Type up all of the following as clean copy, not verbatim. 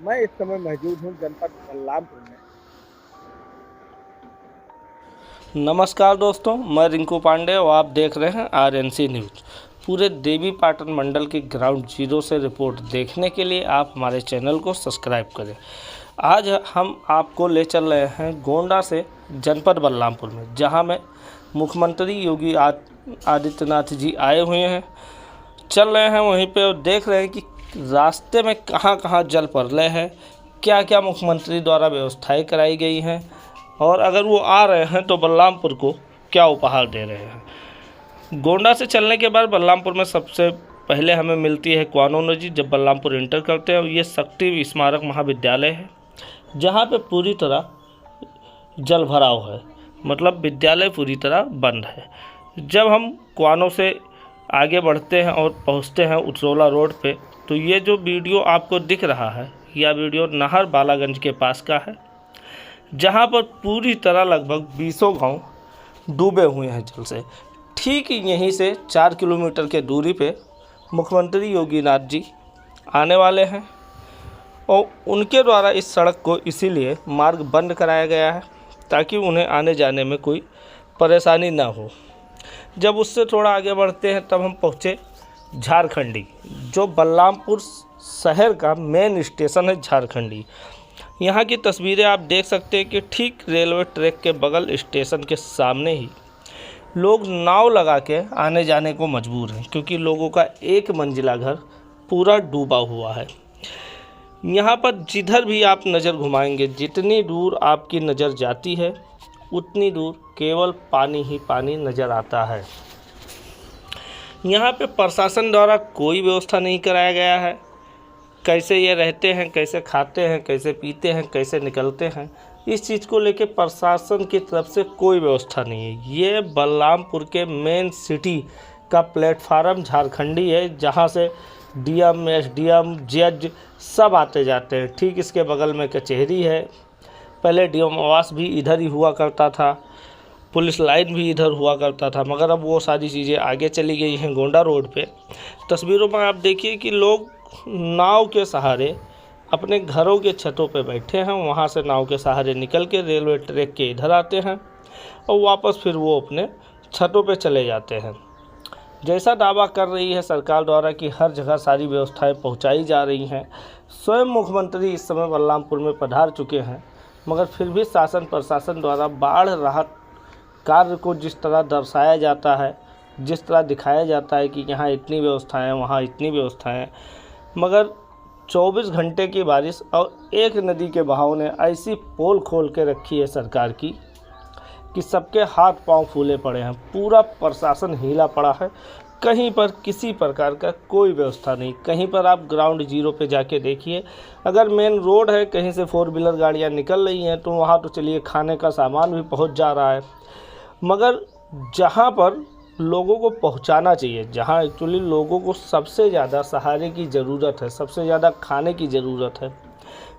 मैं इस समय मौजूद हूँ जनपद बलरामपुर में। नमस्कार दोस्तों, मैं रिंकू पांडे और आप देख रहे हैं आरएनसी न्यूज़। पूरे देवी पाटन मंडल की ग्राउंड जीरो से रिपोर्ट देखने के लिए आप हमारे चैनल को सब्सक्राइब करें। आज हम आपको ले चल रहे हैं गोंडा से जनपद बलरामपुर में, जहां में मुख्यमंत्री योगी आदित्यनाथ जी आए हुए हैं। चल रहे हैं वहीं पे और देख रहे हैं कि रास्ते में कहां कहां जल प्रलय है, क्या क्या मुख्यमंत्री द्वारा व्यवस्थाएं कराई गई हैं, और अगर वो आ रहे हैं तो बलरामपुर को क्या उपहार दे रहे हैं। गोंडा से चलने के बाद बलरामपुर में सबसे पहले हमें मिलती है क्वानो नदी। जब बलरामपुर इंटर करते हैं, ये शक्ति स्मारक महाविद्यालय है, जहाँ पे पूरी तरह जल भराव है, मतलब विद्यालय पूरी तरह बंद है। जब हम क्वानो से आगे बढ़ते हैं और पहुँचते हैं उतरौला रोड पे, तो ये जो वीडियो आपको दिख रहा है, यह वीडियो नाहर बालागंज के पास का है, जहां पर पूरी तरह लगभग 20 गांव डूबे हुए हैं जल से। ठीक यहीं से 4 किलोमीटर के दूरी पे मुख्यमंत्री योगीनाथ जी आने वाले हैं, और उनके द्वारा इस सड़क को इसीलिए मार्ग बंद कराया गया है ताकि उन्हें आने जाने में कोई परेशानी ना हो। जब उससे थोड़ा आगे बढ़ते हैं तब हम पहुँचे झारखंडी, जो बलरामपुर शहर का मेन स्टेशन है झारखंडी। यहाँ की तस्वीरें आप देख सकते हैं कि ठीक रेलवे ट्रैक के बगल स्टेशन के सामने ही लोग नाव लगा के आने जाने को मजबूर हैं, क्योंकि लोगों का एक मंजिला घर पूरा डूबा हुआ है। यहाँ पर जिधर भी आप नज़र घुमाएंगे, जितनी दूर आपकी नज़र जाती है उतनी दूर केवल पानी ही पानी नज़र आता है। यहाँ पे प्रशासन द्वारा कोई व्यवस्था नहीं कराया गया है। कैसे ये रहते हैं, कैसे खाते हैं, कैसे पीते हैं, कैसे निकलते हैं, इस चीज़ को लेके प्रशासन की तरफ से कोई व्यवस्था नहीं है। ये बलरामपुर के मेन सिटी का प्लेटफार्म झारखंडी है, जहाँ से डीएम, एसडीएम, जज सब आते जाते हैं। ठीक इसके बगल में कचहरी है। पहले डीएम आवास भी इधर ही हुआ करता था, पुलिस लाइन भी इधर हुआ करता था, मगर अब वो सारी चीज़ें आगे चली गई हैं गोंडा रोड पे। तस्वीरों में आप देखिए कि लोग नाव के सहारे अपने घरों के छतों पे बैठे हैं, वहाँ से नाव के सहारे निकल के रेलवे ट्रैक के इधर आते हैं और वापस फिर वो अपने छतों पे चले जाते हैं। जैसा दावा कर रही है सरकार द्वारा कि हर जगह सारी व्यवस्थाएं पहुंचाई जा रही हैं, स्वयं मुख्यमंत्री इस समय बलरामपुर में पधार चुके हैं, मगर फिर भी शासन प्रशासन द्वारा बाढ़ राहत कार्य को जिस तरह दर्शाया जाता है, जिस तरह दिखाया जाता है कि यहाँ इतनी व्यवस्थाएँ, वहाँ इतनी व्यवस्थाएँ, मगर 24 घंटे की बारिश और एक नदी के बहाव ने ऐसी पोल खोल के रखी है सरकार की कि सबके हाथ पांव फूले पड़े हैं। पूरा प्रशासन हिला पड़ा है। कहीं पर किसी प्रकार का कोई व्यवस्था नहीं। कहीं पर आप ग्राउंड जीरो पे जाके देखिए, अगर मेन रोड है, कहीं से 4 व्हीलर गाड़ियाँ निकल रही हैं तो वहाँ तो चलिए खाने का सामान भी पहुँच जा रहा है, मगर जहाँ पर लोगों को पहुंचाना चाहिए, जहां एक्चुअली लोगों को सबसे ज़्यादा सहारे की ज़रूरत है, सबसे ज़्यादा खाने की ज़रूरत है,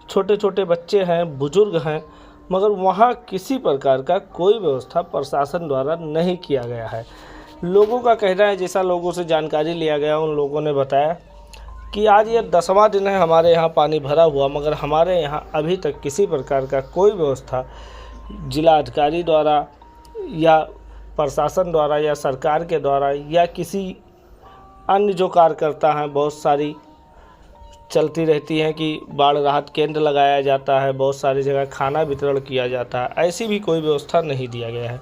छोटे छोटे बच्चे हैं, बुजुर्ग हैं, मगर वहां किसी प्रकार का कोई व्यवस्था प्रशासन द्वारा नहीं किया गया है। लोगों का कहना है, जैसा लोगों से जानकारी लिया गया, उन लोगों ने बताया कि आज ये 10वां दिन है हमारे यहाँ पानी भरा हुआ, मगर हमारे यहाँ अभी तक किसी प्रकार का कोई व्यवस्था जिला अधिकारी द्वारा या प्रशासन द्वारा या सरकार के द्वारा या किसी अन्य जो कार्यकर्ता हैं, बहुत सारी चलती रहती हैं कि बाढ़ राहत केंद्र लगाया जाता है, बहुत सारी जगह खाना वितरण किया जाता है, ऐसी भी कोई व्यवस्था नहीं दिया गया है।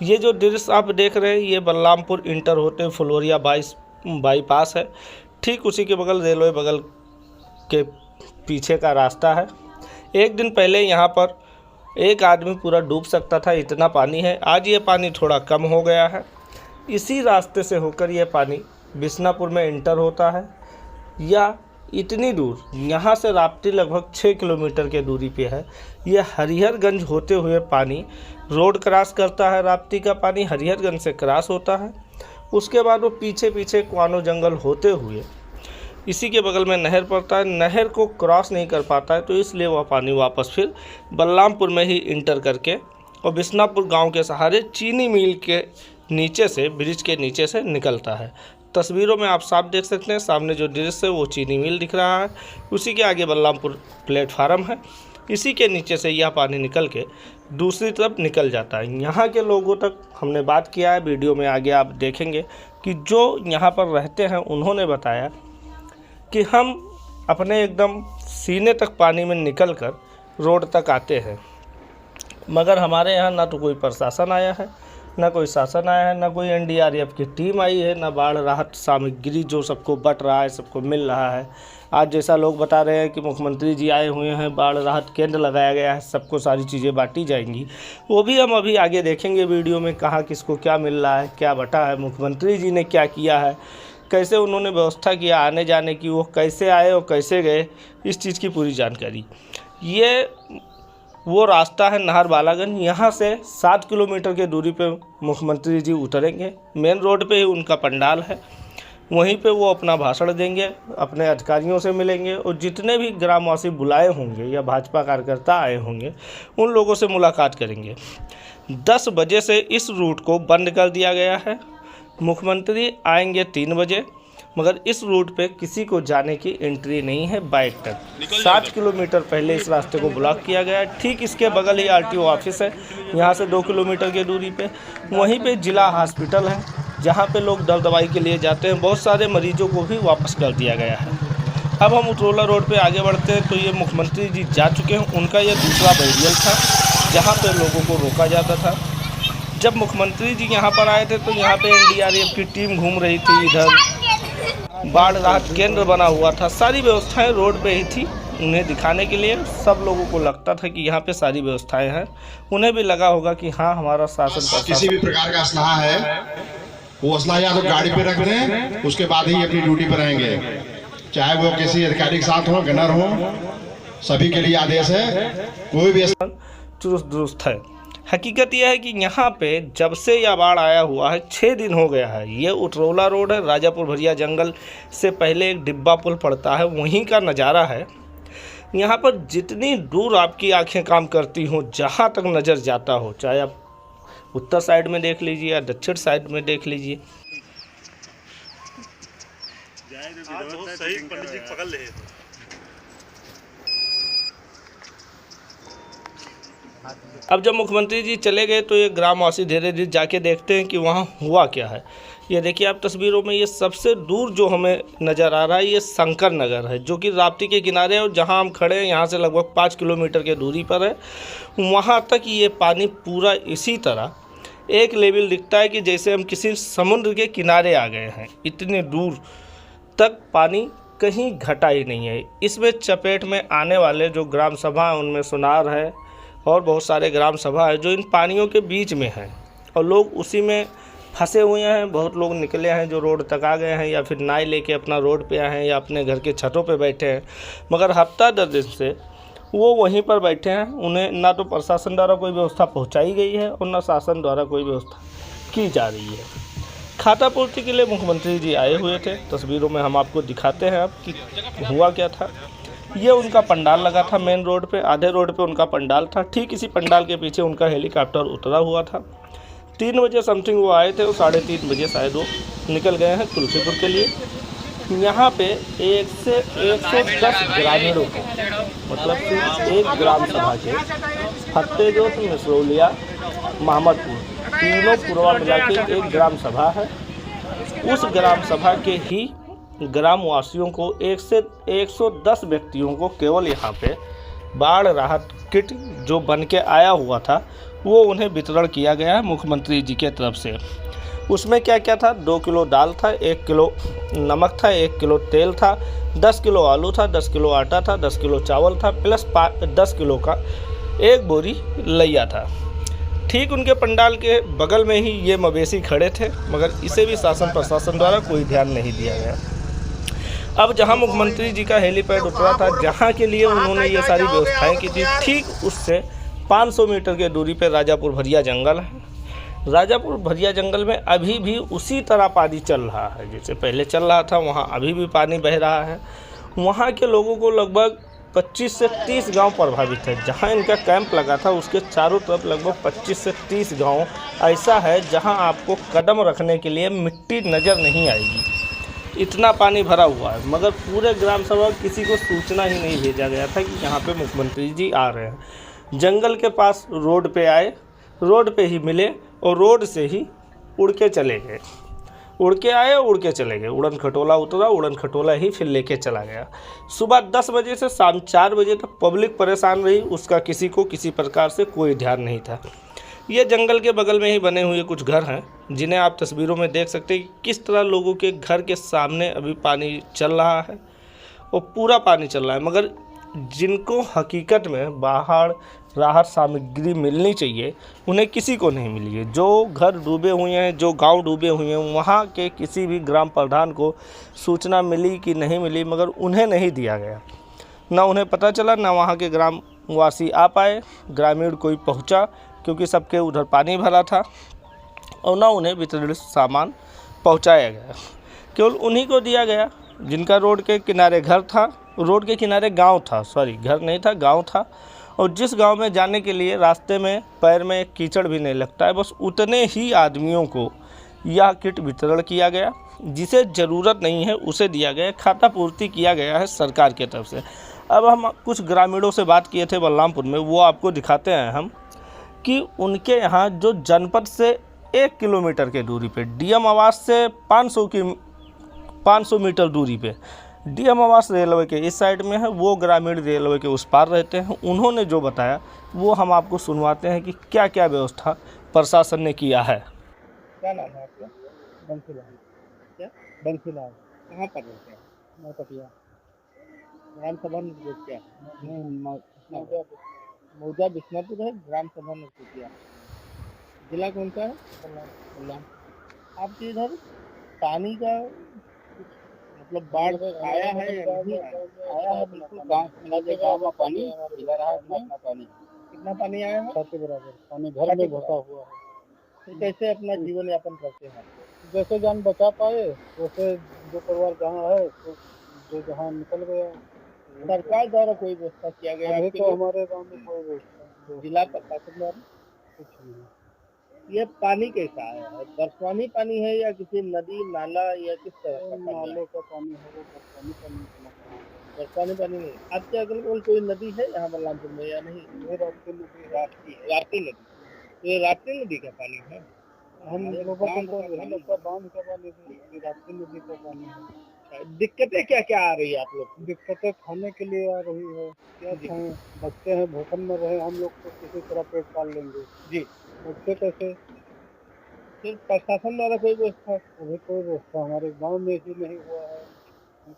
ये जो दृश्य आप देख रहे हैं, ये बलरामपुर इंटर होते फुलवरिया बाईपास है। ठीक उसी के बगल रेलवे बगल के पीछे का रास्ता है। एक दिन पहले यहाँ पर एक आदमी पूरा डूब सकता था, इतना पानी है। आज ये पानी थोड़ा कम हो गया है। इसी रास्ते से होकर ये पानी बिसनापुर में इंटर होता है, या इतनी दूर यहाँ से राप्ती लगभग 6 किलोमीटर के दूरी पे है। ये हरिहरगंज होते हुए पानी रोड क्रॉस करता है। राप्ती का पानी हरिहरगंज से क्रॉस होता है, उसके बाद वो पीछे पीछे क्वानो जंगल होते हुए इसी के बगल में नहर पड़ता है। नहर को क्रॉस नहीं कर पाता है, तो इसलिए वह पानी वापस फिर बलरामपुर में ही इंटर करके और बिसनापुर गांव के सहारे चीनी मिल के नीचे से, ब्रिज के नीचे से निकलता है। तस्वीरों में आप साफ देख सकते हैं, सामने जो दृश्य है वो चीनी मिल दिख रहा है, उसी के आगे बलरामपुर प्लेटफार्म है। इसी के नीचे से यह पानी निकल के दूसरी तरफ निकल जाता है। यहाँ के लोगों तक हमने बात किया है, वीडियो में आगे आप देखेंगे कि जो यहाँ पर रहते हैं उन्होंने बताया कि हम अपने एकदम सीने तक पानी में निकल कर रोड तक आते हैं, मगर हमारे यहाँ ना तो कोई प्रशासन आया है, ना कोई शासन आया है, ना कोई एनडीआरएफ की टीम आई है, ना बाढ़ राहत सामग्री जो सबको बट रहा है, सबको मिल रहा है। आज जैसा लोग बता रहे हैं कि मुख्यमंत्री जी आए हुए हैं, बाढ़ राहत केंद्र लगाया गया है, सबको सारी चीज़ें बांटी जाएंगी, वो भी हम अभी आगे देखेंगे वीडियो में, कहाँ किसको क्या मिल रहा है, क्या बटा है, मुख्यमंत्री जी ने क्या किया है, कैसे उन्होंने व्यवस्था किया आने जाने की, वो कैसे आए और कैसे गए, इस चीज़ की पूरी जानकारी। ये वो रास्ता है नहर बालागंज, यहाँ से 7 किलोमीटर की दूरी पे मुख्यमंत्री जी उतरेंगे। मेन रोड पे ही उनका पंडाल है, वहीं पे वो अपना भाषण देंगे, अपने अधिकारियों से मिलेंगे और जितने भी ग्रामवासी बुलाए होंगे या भाजपा कार्यकर्ता आए होंगे उन लोगों से मुलाकात करेंगे। 10 बजे से इस रूट को बंद कर दिया गया है। मुख्यमंत्री आएंगे 3 बजे, मगर इस रूट पे किसी को जाने की एंट्री नहीं है बाइक तक। 7 किलोमीटर पहले इस रास्ते को ब्लॉक किया गया है। ठीक इसके बगल ही आरटीओ ऑफिस है, यहाँ से 2 किलोमीटर की दूरी पे। वहीं पे जिला हॉस्पिटल है, जहाँ पे लोग दवाई के लिए जाते हैं। बहुत सारे मरीजों को भी वापस कर दिया गया है। अब हम उतरौला रोड पे आगे बढ़ते हैं तो ये मुख्यमंत्री जी जा चुके हैं। उनका ये दूसरा बैरियर था जहाँ पे लोगों को रोका जाता था। जब मुख्यमंत्री जी यहाँ पर आए थे तो यहाँ पे एनडीआरएफ की टीम घूम रही थी, इधर बाढ़ राहत केंद्र बना हुआ था, सारी व्यवस्थाएं रोड पे ही थी। उन्हें दिखाने के लिए सब लोगों को लगता था कि यहाँ पे सारी व्यवस्थाएं हैं। उन्हें भी लगा होगा कि हाँ, हमारा शासन किसी भी प्रकार का असलाह है वो असलाह या तो गाड़ी पे रख दें, उसके बाद ही अपनी ड्यूटी पर रहेंगे, चाहे वो किसी अधिकारी के साथ हो, गनर हो, सभी के लिए आदेश है। कोई भी चुस्त दुरुस्त है। हकीकत यह है कि यहाँ पे जब से यह बाढ़ आया हुआ है 6 दिन हो गया है। ये उतरौला रोड है, राजापुर भरिया जंगल से पहले एक डिब्बा पुल पड़ता है, वहीं का नज़ारा है। यहाँ पर जितनी दूर आपकी आंखें काम करती हों, जहाँ तक नज़र जाता हो, चाहे आप उत्तर साइड में देख लीजिए या दक्षिण साइड में देख लीजिए, अब जब मुख्यमंत्री जी चले गए तो ये ग्रामवासी धीरे धीरे जाके देखते हैं कि वहाँ हुआ क्या है। ये देखिए आप तस्वीरों में, ये सबसे दूर जो हमें नज़र आ रहा है ये शंकर नगर है, जो कि राप्ती के किनारे है और जहाँ हम खड़े हैं यहाँ से लगभग 5 किलोमीटर के दूरी पर है। वहाँ तक ये पानी पूरा इसी तरह एक लेवल दिखता है कि जैसे हम किसी समुद्र के किनारे आ गए हैं। इतनी दूर तक पानी कहीं घटा ही नहीं है। इसमें चपेट में आने वाले जो ग्राम सभा हैं उनमें सुनार है और बहुत सारे ग्राम सभा है जो इन पानियों के बीच में हैं और लोग उसी में फंसे हुए हैं। बहुत लोग निकले हैं जो रोड तक आ गए हैं या फिर नाव लेके अपना रोड पे आए हैं या अपने घर के छतों पे बैठे हैं, मगर हफ्ता 10 दिन से वो वहीं पर बैठे हैं। उन्हें ना तो प्रशासन द्वारा कोई व्यवस्था पहुंचाई गई है और ना शासन द्वारा कोई व्यवस्था की जा रही है। खाता पूर्ति के लिए मुख्यमंत्री जी आए हुए थे। तस्वीरों में हम आपको दिखाते हैं अब कि हुआ क्या था। ये उनका पंडाल लगा था मेन रोड पे, आधे रोड पे उनका पंडाल था। ठीक इसी पंडाल के पीछे उनका हेलीकॉप्टर उतरा हुआ था। 3 बजे समथिंग वो आए थे और 3:30 बजे शायद वो निकल गए हैं तुलसीपुर के लिए। यहाँ पे 1 से 110 ग्रामीणों को, मतलब एक ग्राम सभा के फतेहजोत, मिसरौलिया, महमदपुर, तीनों पुरवा मिला के एक ग्राम सभा है। उस ग्राम सभा के ही ग्रामवासियों को 1 से 110 व्यक्तियों को केवल यहाँ पे बाढ़ राहत किट जो बन के आया हुआ था वो उन्हें वितरण किया गया है मुख्यमंत्री जी के तरफ से। उसमें क्या क्या था? 2 किलो दाल था, 1 किलो नमक था, 1 किलो तेल था, 10 किलो आलू था, 10 किलो आटा था, 10 किलो चावल था, प्लस 10 किलो का 1 बोरी लैया था। ठीक उनके पंडाल के बगल में ही ये मवेशी खड़े थे, मगर इसे भी शासन प्रशासन द्वारा कोई ध्यान नहीं दिया गया। अब जहां मुख्यमंत्री जी का हेलीपैड उतरा था, जहां के लिए उन्होंने ये सारी व्यवस्थाएं की थी, ठीक उससे 500 मीटर के दूरी पर राजापुर भरिया जंगल है। राजापुर भरिया जंगल में अभी भी उसी तरह पानी चल रहा है जैसे पहले चल रहा था। वहाँ अभी भी पानी बह रहा है। वहाँ के लोगों को लगभग 25 से 30 गांव प्रभावित है। जहां इनका कैंप लगा था उसके चारों तरफ लगभग 25 से 30 गांव ऐसा है जहां आपको कदम रखने के लिए मिट्टी नज़र नहीं आएगी। इतना पानी भरा हुआ है, मगर पूरे ग्राम सभा किसी को सूचना ही नहीं भेजा गया था कि यहाँ पे मुख्यमंत्री जी आ रहे हैं। जंगल के पास रोड पे आए, रोड पे ही मिले और रोड से ही उड़ के चले गए। उड़ के आए, उड़ के चले गए। उड़न खटोला उतरा, उड़न खटोला ही फिर लेके चला गया। सुबह 10 बजे से शाम 4 बजे तक पब्लिक परेशान रही, उसका किसी को किसी प्रकार से कोई ध्यान नहीं था। ये जंगल के बगल में ही बने हुए कुछ घर हैं जिन्हें आप तस्वीरों में देख सकते हैं कि किस तरह लोगों के घर के सामने अभी पानी चल रहा है और पूरा पानी चल रहा है। मगर जिनको हकीकत में बाहर राहत सामग्री मिलनी चाहिए, उन्हें किसी को नहीं मिली है। जो घर डूबे हुए हैं, जो गांव डूबे हुए हैं, वहां के किसी भी ग्राम प्रधान को सूचना मिली कि नहीं मिली, मगर उन्हें नहीं दिया गया। ना उन्हें पता चला, ना वहां के ग्रामवासी आ पाए, ग्रामीण कोई पहुंचा, क्योंकि सबके उधर पानी भरा था, और ना उन्हें वितरित सामान पहुंचाया गया। केवल उन्हीं को दिया गया जिनका रोड के किनारे घर था, रोड के किनारे गांव था, सॉरी घर नहीं था, गांव था। और जिस गांव में जाने के लिए रास्ते में पैर में कीचड़ भी नहीं लगता है, बस उतने ही आदमियों को यह किट वितरण किया गया। जिसे ज़रूरत नहीं है उसे दिया गया, खाता पूर्ति किया गया है सरकार की तरफ से। अब हम कुछ ग्रामीणों से बात किए थे बलरामपुर में, वो आपको दिखाते हैं हम कि उनके यहाँ जो जनपद से 1 किलोमीटर के दूरी पे, डीएम आवास से 500 मीटर दूरी पे, डीएम आवास रेलवे के इस साइड में है, वो ग्रामीण रेलवे के उस पार रहते हैं। उन्होंने जो बताया वो हम आपको सुनवाते हैं कि क्या क्या व्यवस्था प्रशासन ने किया है। क्या नाम है आपका? बंसीलाल। क्या? बंसीलाल। कहाँ पर रहते हैं? नौतपिया। ग्राम सभा निर्देश क्या है? मौजा बिस्नापुर है, ग्राम सभा निर्देश। जिला कौन सा है? बलराम। आपके इधर पानी का मतलब बाढ़ आया है या नहीं आया है? बिल्कुल गाँव में पानी इधर रहा है। कितना पानी आया है? 7 के बराबर पानी घर में घुसा हुआ है। तो कैसे अपना जीवन यापन करते हैं? जैसे जान बचा पाए वैसे, जो परिवार जहाँ है तो जो जहाँ निकल गया। सरकार द्वारा कोई व्यवस्था किया गया है? तो हमारे गांव में कोई व्यवस्था, जिला प्रशासन द्वारा कुछ नहीं। ये पानी कैसा आया है? बरसानी पानी है या किसी नदी नाला या किस तरह का? नाले का पानी है, बरसानी पानी। बरसानी पानी नहीं। आपके अगल बगल कोई नदी है यहाँ बलरामपुर में या नहीं? ये राप्ती नदी। राप्ती नदी। तो ये राप्ती नदी का पानी है? हम लोगों को बांध का पानी, राप्ती नदी का पानी है। दिक्कतें क्या क्या आ रही है आप लोग? दिक्कतें खाने के लिए आ रही है। क्या खाएं? बच्चे हैं, भूखन में रहे हम लोग तो किसी तरह पेट पाल लेंगे। जी। बच्चे कैसे? फिर प्रशासन द्वारा कोई व्यवस्था? अभी कोई व्यवस्था हमारे गांव में भी नहीं हुआ है।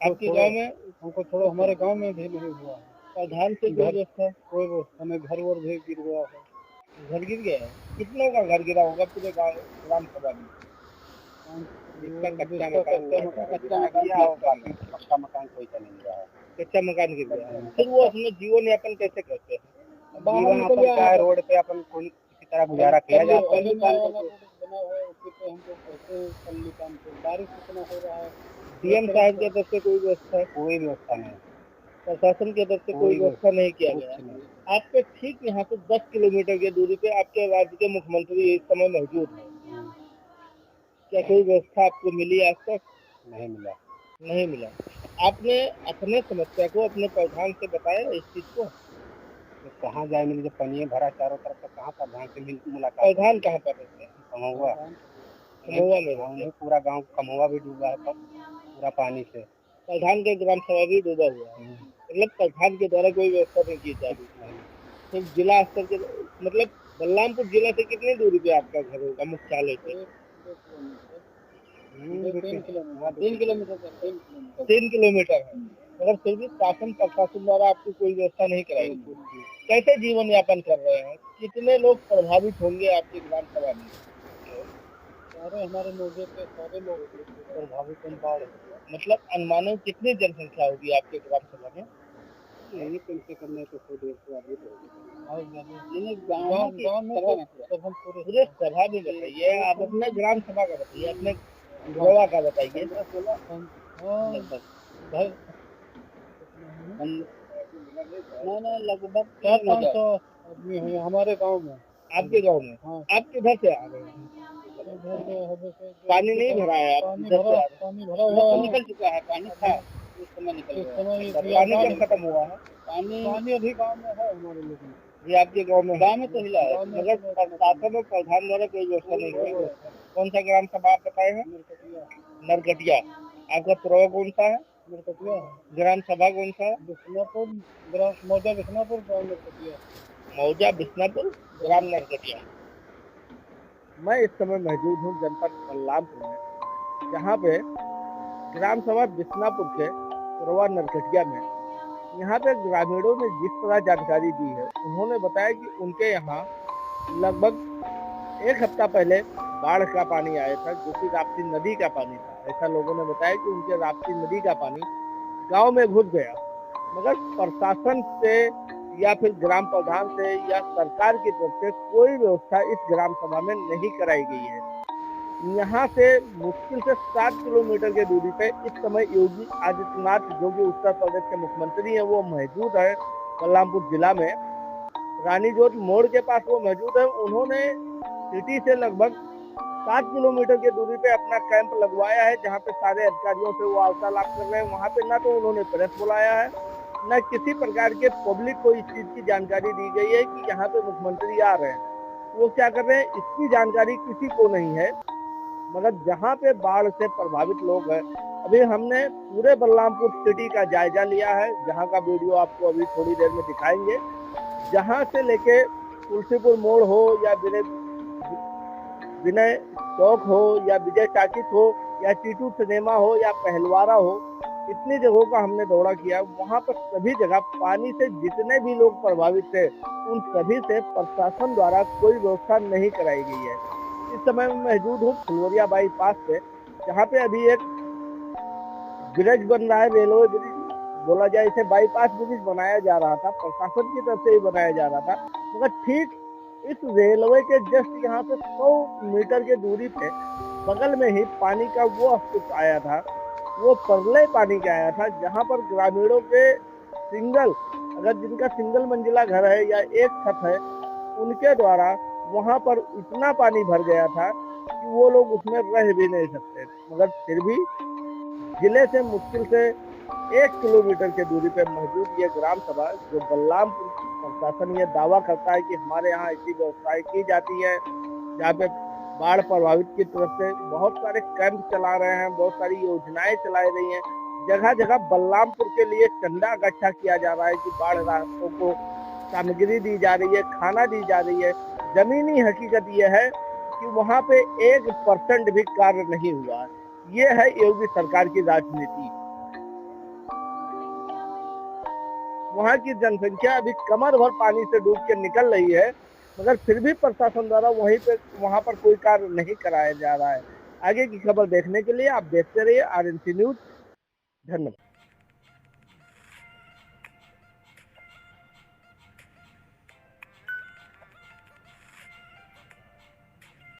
आपके गांव में? हमको थोड़ा हमारे गांव में भी नहीं हुआ है। प्रधान से कोई व्यवस्था? कोई व्यवस्था नहीं। घर वर भी गिर गया है। घर गिर गया है? कितनों का घर गिरा होगा पूरे गाँव ग्राम सभा में? कच्चा मकान कोई का नहीं रहा है। कच्चा मकान गिर गया है। फिर वो अपने जीवन यापन कैसे करते हैं? जीवन यापन क्या है? रोड पे अपन कोई किसी तरह गुजारा किया जाता है। बारिश कितना हो रहा है? डीएम साहब की तरफ से कोई व्यवस्था? कोई व्यवस्था नहीं। प्रशासन की तरफ से कोई व्यवस्था नहीं किया गया। आपके ठीक यहाँ से 10 किलोमीटर की दूरी पे आपके राज्य के मुख्यमंत्री इस समय मौजूद है। क्या कोई व्यवस्था आपको मिली आज तक? नहीं मिला। नहीं मिला। आपने अपने समस्या को अपने प्रधान से बताया इस चीज को? तो कहाँ जाए मिले, जब पानी भरा चारों तरफ, तो कहाँ प्रधान से मुलाकात? प्रधान कहाँ पर रहते हैं? कमौआ। कमौआ में पूरा गांव कमौआ भी डूबा है पूरा पानी से। प्रधान के ग्राम सभा भी डूबा हुआ है। मतलब प्रधान के द्वारा कोई व्यवस्था नहीं की जा रही। तो जिला स्तर के मतलब बलरामपुर जिला से कितनी दूरी पे आपका घर होगा मुख्यालय से? 3 किलोमीटर है। मगर फिर भी शासन प्रशासन द्वारा आपको कोई व्यवस्था नहीं कराई। कैसे जीवन यापन कर रहे हैं? कितने लोग प्रभावित होंगे आपके ग्राम सभा में? सारे हमारे मोहल्ले के सारे लोग प्रभावित हैं। मतलब अनुमानित कितनी जनसंख्या होगी आपके ग्राम सभा में? यही कम से कम नहीं तो 100-150 आदमी तो पूरे सभा में बताइए। आप अपने ग्राम सभा का बताइए, अपने गोवा का बताइए। लगभग 400-500 आदमी हैं हमारे गांव में। आपके गांव में? हाँ। आप किधर से आ रहे हैं? पानी नहीं भरा है, पानी भरा हुआ निकल चुका है, पानी था उस समय निकल गया। पानी कब खत्म हुआ है? पानी अभी गाँव में है हमारे लोग में। ये आपके गाँव में तो हिला है, मगर प्रशासन और प्रधान द्वारा कोई व्यवस्था नहीं है। कौन सा ग्राम सभा आप बताए हैं? नरकटिया। आपका प्रभाव कौन सा है? नरकटिया। ग्राम सभा कौन सा है? बिस्नापुर, मौजा बिस्नापुर, गाँव नरकटिया। मौजा बिस्नापुर, ग्राम नरकटिया। मैं इस समय मौजूद हूँ जनपद बलरामपुर में, जहाँ पे ग्राम सभा बिस्नापुर के पुरवा नरकटिया में यहाँ पे ग्रामीणों ने जिस तरह जानकारी दी है, उन्होंने बताया कि उनके यहाँ लगभग 1 हफ्ता पहले बाढ़ का पानी आया था, जो कि राप्ती नदी का पानी था। ऐसा लोगों ने बताया कि उनके राप्ती नदी का पानी गांव में घुस गया, मगर प्रशासन से या फिर ग्राम प्रधान से या सरकार की तरफ से कोई व्यवस्था इस ग्राम सभा में नहीं कराई गई है। यहाँ से मुश्किल से 7 किलोमीटर की दूरी पे इस समय योगी आदित्यनाथ, जो कि उत्तर प्रदेश के मुख्यमंत्री हैं, वो मौजूद है बलरामपुर जिला में। रानी जोत मोड़ के पास वो मौजूद है। उन्होंने सिटी से लगभग 7 किलोमीटर की दूरी पे अपना कैंप लगवाया है, जहाँ पे सारे अधिकारियों से वो वार्तालाप कर रहे हैं। वहाँ पे ना तो उन्होंने प्रेस बुलाया है, न किसी प्रकार के पब्लिक को इस चीज की जानकारी दी गई है कि यहाँ पे मुख्यमंत्री आ रहे हैं। वो क्या कर रहे हैं, इसकी जानकारी किसी को नहीं है। मगर जहाँ पे बाढ़ से प्रभावित लोग हैं, अभी हमने पूरे बलरामपुर सिटी का जायजा लिया है, जहाँ का वीडियो आपको अभी थोड़ी देर में दिखाएंगे। जहाँ से लेके तुलसीपुर मोड़ हो या विनय चौक हो या विजय टाकिस हो या टीटू सिनेमा हो या पहलवारा हो, इतनी जगहों का हमने दौरा किया। वहाँ पर सभी जगह पानी से जितने भी लोग प्रभावित थे, उन सभी से प्रशासन द्वारा कोई व्यवस्था नहीं कराई गई है। इस समय मैं मौजूद हूँ फुलवरिया बाईपास पे, जहाँ पे अभी एक ब्रिज बन रहा है, रेलवे ब्रिज बोला जाए, इसे बाईपास ब्रिज बनाया जा रहा था, प्रशासन की तरफ से ही बनाया जा रहा था। मगर ठीक इस रेलवे के जस्ट यहाँ से 100 मीटर की दूरी पे बगल में ही पानी का वो अस्तित्व आया था, वो प्रलय पानी का आया था, जहाँ पर ग्रामीणों के अगर जिनका सिंगल मंजिला घर है या एक छत है, उनके द्वारा वहाँ पर इतना पानी भर गया था कि वो लोग उसमें रह भी नहीं सकते। मगर फिर भी जिले से मुश्किल से 1 किलोमीटर की दूरी पे मौजूद ये ग्राम सभा, जो बलरामपुर प्रशासन ये दावा करता है कि हमारे यहाँ ऐसी व्यवस्थाएं की जाती है, जहाँ पे बाढ़ प्रभावित की तरफ से बहुत सारे कैंप चला रहे हैं, बहुत सारी योजनाएं चलाई रही हैं। जगह जगह बलरामपुर के लिए चंदा इकट्ठा किया जा रहा है कि बाढ़ राहतों को सामग्री दी जा रही है, खाना दी जा रही है। जमीनी हकीकत यह है कि वहाँ पे 1% भी कार्य नहीं हुआ। ये है योगी सरकार की राजनीति। वहाँ की जनसंख्या अभी कमर भर पानी से डूब के निकल रही है, मगर फिर भी प्रशासन द्वारा वहाँ पर कोई कार्य नहीं कराया जा रहा है। आगे की खबर देखने के लिए आप देखते रहिए RNC न्यूज। धन्यवाद।